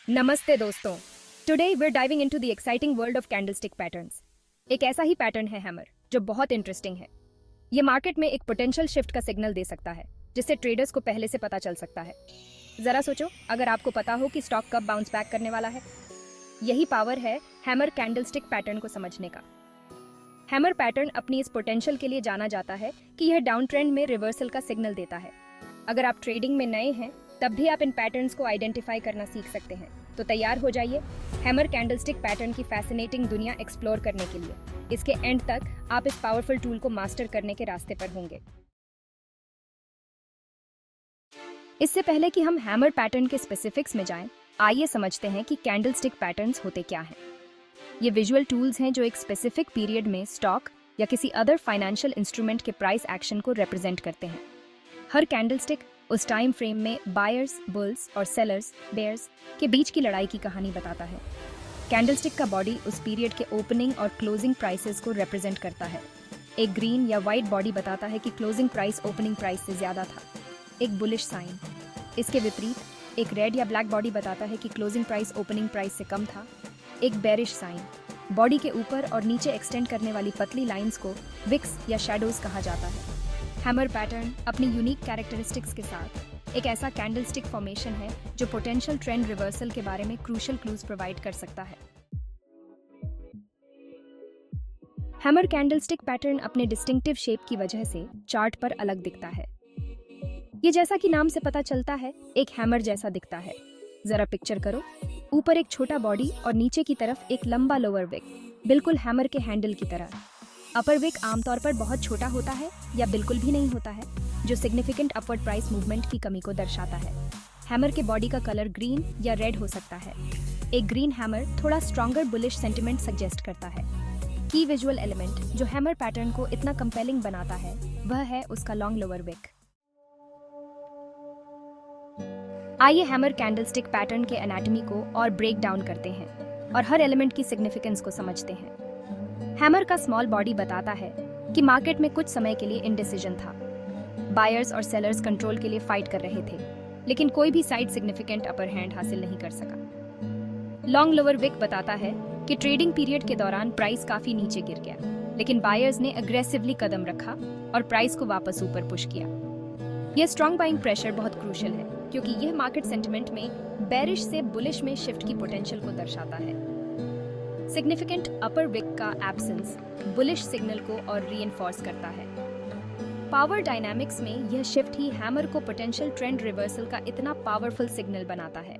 नमस्ते दोस्तों। Today we are diving into the exciting world of candlestick patterns. एक ऐसा ही पैटर्न है हैमर जो बहुत इंटरेस्टिंग है। ये मार्केट में एक पोटेंशियल शिफ्ट का सिग्नल दे सकता है जिससे ट्रेडर्स को पहले से पता चल सकता है। जरा सोचो, अगर आपको पता हो कि स्टॉक कब बाउंस बैक करने वाला है। यही पावर है हैमर कैंडलस्टिक पैटर्न को समझने का। हैमर पैटर्न अपनी इस पोटेंशियल के लिए जाना जाता है कि यह डाउन ट्रेंड में रिवर्सल का सिग्नल देता है। अगर आप ट्रेडिंग में नए हैं तब भी आप इन पैटर्न्स को आइडेंटिफाई करना सीख सकते हैं। तो तैयार हो जाइए हैमर कैंडलस्टिक पैटर्न की फैसिनेटिंग दुनिया एक्सप्लोर करने के लिए। इसके एंड तक आप इस पावरफुल टूल को मास्टर करने के रास्ते पर होंगे। इससे पहले कि हम हैमर पैटर्न के स्पेसिफिक्स में जाएं, आइए समझते हैं कि कैंडलस्टिक पैटर्न्स होते क्या हैं। ये विजुअल टूल्स हैं जो एक स्पेसिफिक पीरियड में स्टॉक या किसी अदर फाइनेंशियल इंस्ट्रूमेंट के प्राइस एक्शन को रिप्रेजेंट करते हैं। हर कैंडलस्टिक उस टाइम फ्रेम में बायर्स, बुल्स और सेलर्स, बेयर्स के बीच की लड़ाई की कहानी बताता है। कैंडलस्टिक का बॉडी उस पीरियड के ओपनिंग और क्लोजिंग प्राइसेस को रिप्रेजेंट करता है। एक ग्रीन या वाइट बॉडी बताता है कि क्लोजिंग प्राइस ओपनिंग प्राइस से ज्यादा था, एक बुलिश साइन। इसके विपरीत एक रेड या ब्लैक बॉडी बताता है कि क्लोजिंग प्राइस ओपनिंग प्राइस से कम था, एक बेरिश साइन। बॉडी के ऊपर और नीचे एक्सटेंड करने वाली पतली लाइंस को विक्स या शैडोज कहा जाता है। हैमर पैटर्न अपनी यूनिक कैरेक्टरिस्टिक्स के साथ एक ऐसा कैंडलस्टिक फॉर्मेशन है जो पोटेंशियल ट्रेंड रिवर्सल के बारे में क्रूशियल क्लूज प्रोवाइड कर सकता है। हैमर कैंडलस्टिक पैटर्न अपने डिस्टिंक्टिव शेप की वजह से चार्ट पर अलग दिखता है। ये जैसा कि नाम से पता चलता है, एक हैमर जैसा दिखता है। जरा पिक्चर करो, ऊपर एक छोटा बॉडी और नीचे की तरफ एक लंबा लोअर विक, बिल्कुल हैमर के हैंडल की तरह। अपर विक आमतौर पर बहुत छोटा होता है या बिल्कुल भी नहीं होता है, जो सिग्निफिकेंट अपवर्ड प्राइस मूवमेंट की कमी को दर्शाता है। हैमर के बॉडी का कलर ग्रीन या रेड हो सकता है। एक ग्रीन हैमर थोड़ा स्ट्रॉन्गर बुलिश सेंटिमेंट सजेस्ट करता है। की विजुअल एलिमेंट जो हैमर पैटर्न को इतना कंपेलिंग बनाता है वह है उसका लॉन्ग लोअर विक। आइए हैमर कैंडलस्टिक पैटर्न के एनाटॉमी को और ब्रेक डाउन करते हैं और हर एलिमेंट की सिग्निफिकेंस को समझते हैं। हैमर का स्मॉल बॉडी बताता है कि मार्केट में कुछ समय के लिए इनडिसीजन था। बायर्स और सेलर्स कंट्रोल के लिए फाइट कर रहे थे, लेकिन कोई भी साइड सिग्निफिकेंट अपर हैंड हासिल नहीं कर सका। लॉन्ग लोअर विक बताता है कि ट्रेडिंग पीरियड के दौरान प्राइस काफी नीचे गिर गया, लेकिन बायर्स ने अग्रेसिवली कदम रखा और प्राइस को वापस ऊपर पुश किया। यह स्ट्रॉन्ग बाइंग प्रेशर बहुत क्रूशियल है क्योंकि यह मार्केट सेंटिमेंट में बेरिश से बुलिश में शिफ्ट की पोटेंशियल को दर्शाता है। सिग्निफिकेंट अपर विक का एब्सेंस बुलिश सिग्नल को और रीइंफोर्स करता है। पावर डायनामिक्स में यह शिफ्ट ही हैमर को पोटेंशियल ट्रेंड रिवर्सल का इतना पावरफुल सिग्नल बनाता है।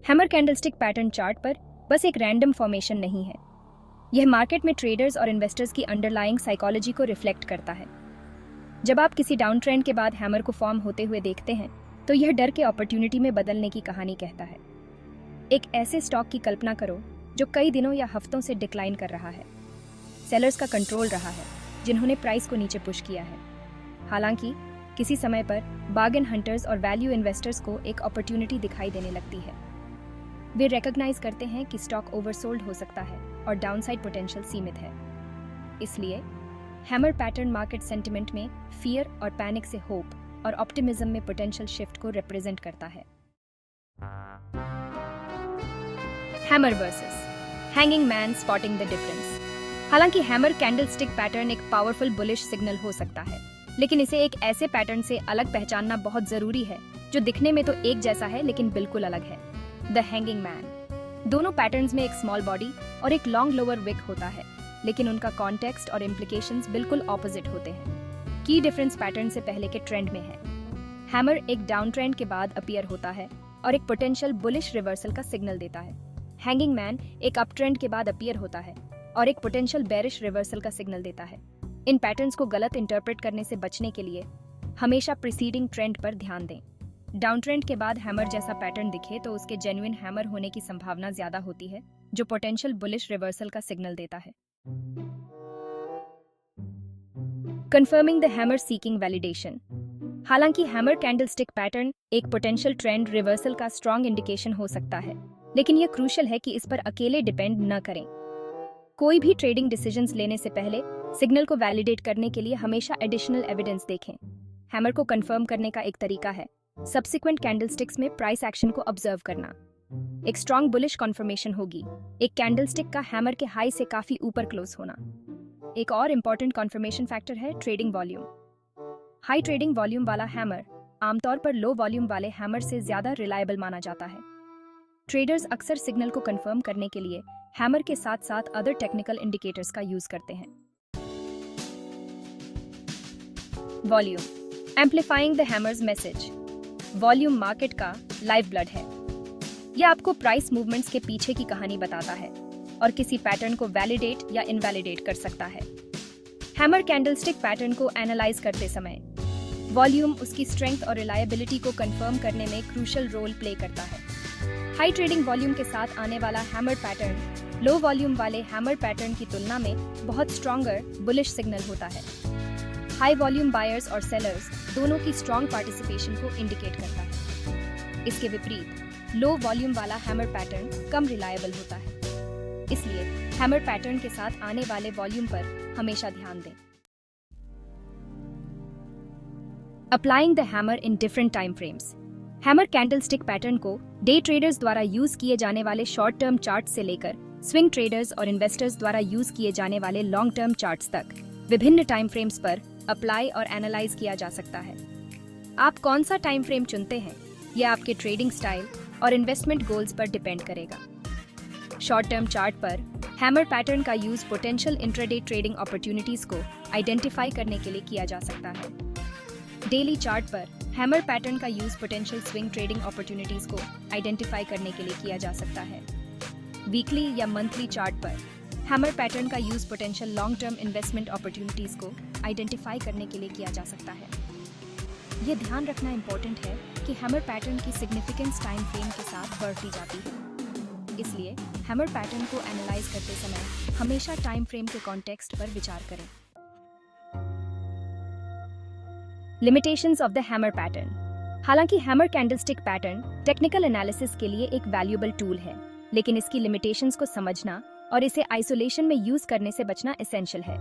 हैमर कैंडलस्टिक पैटर्न चार्ट पर बस एक रैंडम फॉर्मेशन नहीं है, यह मार्केट में ट्रेडर्स और इन्वेस्टर्स की अंडरलाइंग साइकोलॉजी को रिफ्लेक्ट करता है। जब आप किसी डाउन ट्रेंड के बाद हैमर को फॉर्म होते हुए देखते हैं तो यह डर के अपॉर्चुनिटी में बदलने की कहानी कहता है। एक ऐसे स्टॉक की कल्पना करो जो कई दिनों या हफ्तों से डिक्लाइन कर रहा है। सेलर्स का कंट्रोल रहा है जिन्होंने प्राइस को नीचे पुश किया है। हालांकि किसी समय पर बार्गेन हंटर्स और वैल्यू इन्वेस्टर्स को एक अपॉर्चुनिटी दिखाई देने लगती है। वे रिकॉग्नाइज करते हैं कि स्टॉक ओवरसोल्ड हो सकता है और डाउनसाइड पोटेंशियल सीमित है। इसलिए हैमर पैटर्न मार्केट सेंटिमेंट में फियर और पैनिक से होप और ऑप्टिमिज्म में पोटेंशियल शिफ्ट को रिप्रेजेंट करता है। Hammer versus hanging man spotting the difference. हालांकि हैमर कैंडलस्टिक पैटर्न एक पावरफुल बुलिश सिग्नल हो सकता है, लेकिन इसे एक ऐसे पैटर्न से अलग पहचानना बहुत जरूरी है जो दिखने में तो एक जैसा है लेकिन बिल्कुल अलग है। The hanging man. दोनों पैटर्न्स में एक स्मॉल बॉडी और एक लॉन्ग लोअर विक होता है, लेकिन उनका कॉन्टेक्स्ट और इम्प्लीकेशंस बिल्कुल ऑपोजिट होते हैं। की डिफरेंस पैटर्न से पहले के ट्रेंड में है। हैमर एक डाउन ट्रेंड के बाद अपीयर होता है और एक पोटेंशियल बुलिश रिवर्सल का सिग्नल देता है। हैंगिंग मैन एक अप ट्रेंड के बाद अपीयर होता है और एक पोटेंशियल बेरिश रिवर्सल का सिग्नल देता है। इन पैटर्न्स को गलत इंटरप्रेट करने से बचने के लिए हमेशा प्रीसीडिंग ट्रेंड पर ध्यान दें। डाउन ट्रेंड के बाद हैमर जैसा पैटर्न दिखे तो उसके जेन्युइन हैमर होने की संभावना ज्यादा होती है, जो पोटेंशियल बुलिश रिवर्सल का सिग्नल देता है। Confirming the hammer seeking validation. हालांकि हैमर कैंडलस्टिक पैटर्न एक पोटेंशियल ट्रेंड रिवर्सल का स्ट्रॉन्ग इंडिकेशन हो सकता है, लेकिन यह क्रूशियल है कि इस पर अकेले डिपेंड न करें। कोई भी ट्रेडिंग डिसीजंस लेने से पहले सिग्नल को वैलिडेट करने के लिए हमेशा एडिशनल एविडेंस देखें। हैमर को कंफर्म करने का एक तरीका है सब्सिक्वेंट कैंडलस्टिक्स में प्राइस एक्शन को ऑब्जर्व करना। एक स्ट्रॉन्ग बुलिश कॉन्फर्मेशन होगी, एक कैंडलस्टिक का हैमर के हाई से काफी ऊपर क्लोज होना। एक और इम्पॉर्टेंट कॉन्फर्मेशन फैक्टर है trading volume. High trading volume वाला हैमर आमतौर पर लो वॉल्यूम वाले हैमर से ज्यादा रिलायबल माना जाता है। ट्रेडर्स अक्सर सिग्नल को कंफर्म करने के लिए हैमर के साथ साथ अदर टेक्निकल इंडिकेटर्स का यूज करते हैं। Volume amplifying the hammers message. Volume market का लाइफ ब्लड है। यह आपको प्राइस मूवमेंट्स के पीछे की कहानी बताता है और किसी पैटर्न को वैलिडेट या इनवैलिडेट कर सकता है। हैमर कैंडलस्टिक पैटर्न को एनालाइज करते समय वॉल्यूम उसकी स्ट्रेंथ और रिलायबिलिटी को कंफर्म करने में क्रूशियल रोल प्ले करता है। हाई ट्रेडिंग वॉल्यूम के साथ आने वाला हैमर पैटर्न लो वॉल्यूम वाले हैमर पैटर्न की तुलना में बहुत स्ट्रॉन्गर बुलिश सिग्नल होता है। हाई वॉल्यूम बायर्स और सेलर्स दोनों की स्ट्रॉन्ग पार्टिसिपेशन को इंडिकेट करता है। इसके विपरीत लो वॉल्यूम वाला हैमर पैटर्न कम रिलायबल होता है। इसलिए हैमर पैटर्न के साथ आने वाले वॉल्यूम पर हमेशा ध्यान दें। Applying the hammer in different time frames. Hammer candlestick pattern को डे ट्रेडर्स द्वारा यूज किए जाने वाले शॉर्ट टर्म चार्ट से लेकर स्विंग ट्रेडर्स और इन्वेस्टर्स द्वारा यूज किए जाने वाले लॉन्ग टर्म चार्ट्स तक विभिन्न टाइम फ्रेम्स पर अप्लाई और एनालाइज किया जा सकता है। आप कौन सा टाइम फ्रेम चुनते हैं, यह आपके ट्रेडिंग स्टाइल और इन्वेस्टमेंट गोल्स पर डिपेंड करेगा। शॉर्ट टर्म चार्ट पर हैमर पैटर्न का use potential intraday trading opportunities को आइडेंटिफाई करने के लिए किया जा सकता है। डेली चार्ट पर हैमर पैटर्न का use potential swing trading opportunities को आइडेंटिफाई करने के लिए किया जा सकता है। वीकली या मंथली चार्ट पर हैमर पैटर्न का use potential long term investment opportunities को आइडेंटिफाई करने के लिए किया जा सकता है। यह ध्यान रखना इम्पोर्टेंट है कि हैमर पैटर्न की सिग्निफिकेंस टाइम फ्रेम के साथ बढ़ती जाती है। इसलिए हैमर पैटर्न को एनालाइज करते समय हमेशा टाइम फ्रेम के कॉन्टेक्स्ट पर विचार करें। Limitations of the hammer pattern. हालांकि hammer candlestick pattern technical analysis के लिए एक वैल्यूएबल टूल है, लेकिन इसकी लिमिटेशंस को समझना और इसे आइसोलेशन में यूज करने से बचना एसेंशियल है।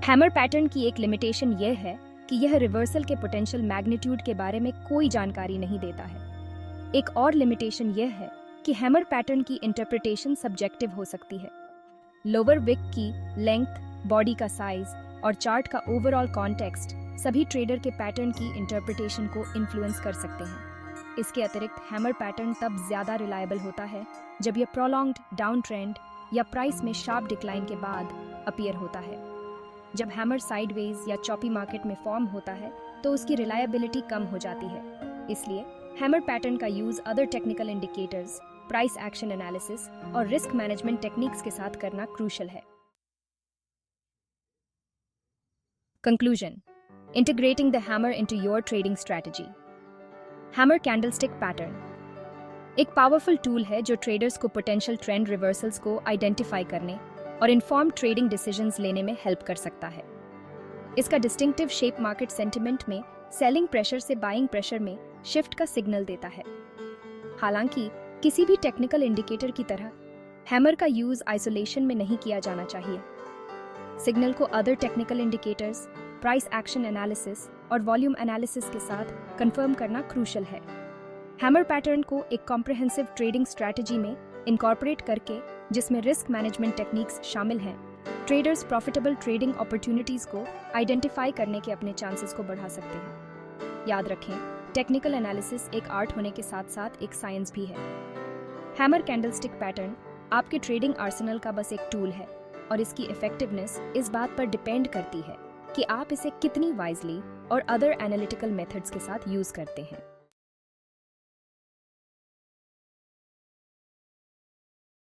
हैमर पैटर्न की एक लिमिटेशन यह है कि यह रिवर्सल के पोटेंशियल मैग्नीट्यूड के बारे में कोई जानकारी नहीं देता है। एक और लिमिटेशन यह है कि हैमर पैटर्न की इंटरप्रिटेशन सब्जेक्टिव हो सकती है। लोअर विक की लेंथ, बॉडी का साइज और चार्ट का ओवरऑल कॉन्टेक्स्ट सभी ट्रेडर के पैटर्न की इंटरप्रिटेशन को इन्फ्लुएंस कर सकते हैं। इसके अतिरिक्त हैमर पैटर्न तब ज्यादा रिलायबल होता है जब यह प्रोलॉन्ग्ड डाउन ट्रेंड या प्राइस में शार्प डिक्लाइन के बाद अपीयर होता है। जब हैमर साइडवेज या चॉपी मार्केट में फॉर्म होता है तो उसकी रिलायबिलिटी कम हो जाती है। इसलिए हैमर पैटर्न का use other technical indicators, price action analysis और रिस्क मैनेजमेंट टेक्निक्स के साथ करना क्रूशियल है। Conclusion: Integrating the hammer into your trading strategy. Hammer candlestick pattern एक पावरफुल टूल है जो ट्रेडर्स को पोटेंशियल ट्रेंड रिवर्सल्स को आइडेंटिफाई करने और इन्फॉर्म्ड ट्रेडिंग डिसीजंस लेने में हेल्प कर सकता है। इसका डिस्टिंक्टिव शेप मार्केट सेंटिमेंट में सेलिंग प्रेशर से बाइंग प्रेशर में शिफ्ट का सिग्नल देता है। हालांकि किसी भी टेक्निकल इंडिकेटर की तरह हैमर का यूज आइसोलेशन में नहीं किया जाना चाहिए। सिग्नल को other technical indicators, price action analysis और वॉल्यूम एनालिसिस के साथ कंफर्म करना क्रूशियल है। हैमर पैटर्न को एक कॉम्प्रिहेंसिव ट्रेडिंग स्ट्रैटेजी में इनकॉर्पोरेट करके, जिसमें रिस्क मैनेजमेंट टेक्निक्स शामिल हैं, ट्रेडर्स प्रॉफिटेबल ट्रेडिंग अपॉर्चुनिटीज को आइडेंटिफाई करने के अपने चांसेस को बढ़ा सकते हैं। याद रखें, टेक्निकल एनालिसिस एक आर्ट होने के साथ साथ एक साइंस भी है। हैमर कैंडलस्टिक पैटर्न आपके ट्रेडिंग आर्सेनल का बस एक टूल है और इसकी इफेक्टिवनेस इस बात पर डिपेंड करती है कि आप इसे कितनी वाइजली और अदर एनालिटिकल मेथड्स के साथ यूज करते हैं।